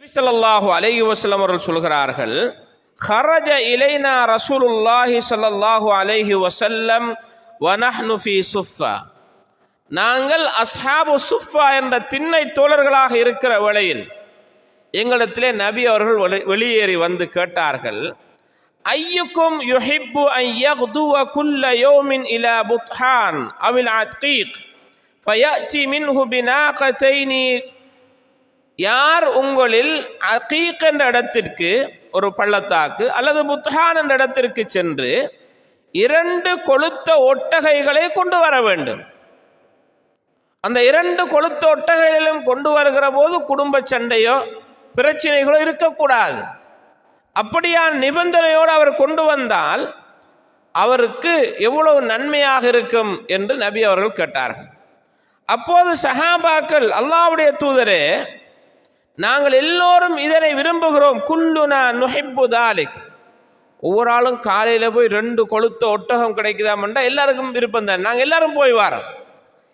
ஸல்லல்லாஹு அலைஹி வஸல்லம் அவர்கள் சொல்கிறார்கள், خرج إلينا رسول الله صلى الله عليه وسلم ونحن في صفة. நாங்கள் அஸ்ஹாபு சுஃபா என்ற திண்ணை தோழர்களாக இருக்கிற வேளையில் எங்களிடத்திலே நபி அவர்கள் வெளியேறி வந்து கேட்டார்கள், ஐயுக்கும் யுஹிப்பு அன் யக்துவ குல்ல யௌமின் இலா புத்ஹான் அவில் அத்கீக் ஃபயஅதி மின்ஹு பினாகதைனி. யார் உங்களில் அகீக் என்ற இடத்திற்கு, ஒரு பள்ளத்தாக்கு அல்லது புத்ஹான் என்ற இடத்திற்கு சென்று 2 கொழுத்த ஒட்டகைகளை கொண்டு வர வேண்டும். அந்த 2 கொழுத்த ஒட்டகைகளிலும் கொண்டு வருகிற போது குடும்ப சண்டையோ பிரச்சனைகளோ இருக்கக்கூடாது. அப்படியான நிபந்தனையோடு அவர் கொண்டு வந்தால் அவருக்கு எவ்வளவு நன்மையாக இருக்கும் என்று நபி அவர்கள் கேட்டார்கள். அப்போது சஹாபாக்கள், அல்லாஹ்வுடைய தூதரே, நாங்கள் எல்லோரும் இதனை விரும்புகிறோம், குல்லுனா நுஹிப்பு தாலிக். ஒவ்வொரு ஆளும் காலையில் போய் 2 கொழுத்த ஒட்டகம் கிடைக்குதாமண்டா எல்லாருக்கும் விருப்பம் தான். நாங்கள் எல்லாரும் போய் வாரோம்,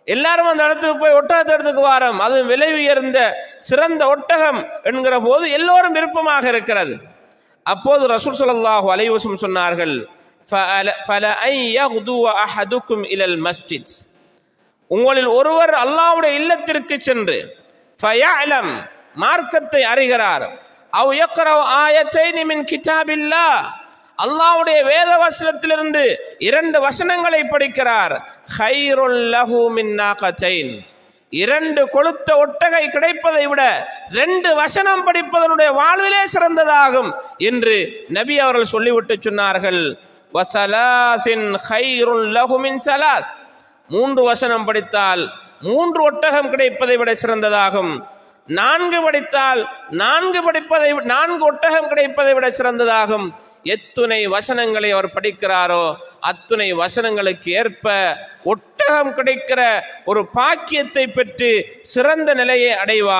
எல்லாரும் அந்த இடத்துக்கு போய் ஒட்டகத்தை இடத்துக்கு வாரோம், அது விலை உயர்ந்த சிறந்த ஒட்டகம் என்கிற போது எல்லோரும் விருப்பமாக இருக்கிறது. அப்போது ரசூல் ஸல்லல்லாஹு அலைஹி வஸல்லம் சொன்னார்கள், ஃபலஅன் யக்துவ அஹதுக்கும் இலல் மஸ்ஜித். உங்களில் ஒருவர் அல்லாஹ்வுடைய இல்லத்திற்கு சென்று ஃபயஅலம், மார்க்கத்தை அறிகிறார், அவ் யக்ரவு ஆயத்தைனி மின் கிதாபில்லாஹ், அல்லாஹ்வுடைய வேத வசனத்திலிருந்து 2 வசனங்களை படிக்கிறார், கைருல் லஹு மின் நாகதைன், 2 கொழுத்த ஒட்டகை கிடைப்பதை விட 2 வசனம் படிப்பதனுடைய வாழ்விலே சிறந்ததாகும் என்று நபி அவர்கள் சொல்லிவிட்டு சொன்னார்கள். வஸலாசின் கைருல் லஹு மின் ஸலாஸ், 3 வசனம் படித்தால் 3 ஒட்டகம் கிடைப்பதை விட சிறந்ததாகும். 4 படித்தால் 4 ஒட்டகம் கிடைப்பதை விட சிறந்ததாகும். எத்துணை வசனங்களை அவர் படிக்கிறாரோ அத்துணை வசனங்களுக்கு ஏற்ப ஒட்டகம் கிடைக்கிற ஒரு பாக்கியத்தை பெற்று சிறந்த நிலையை அடைவார்.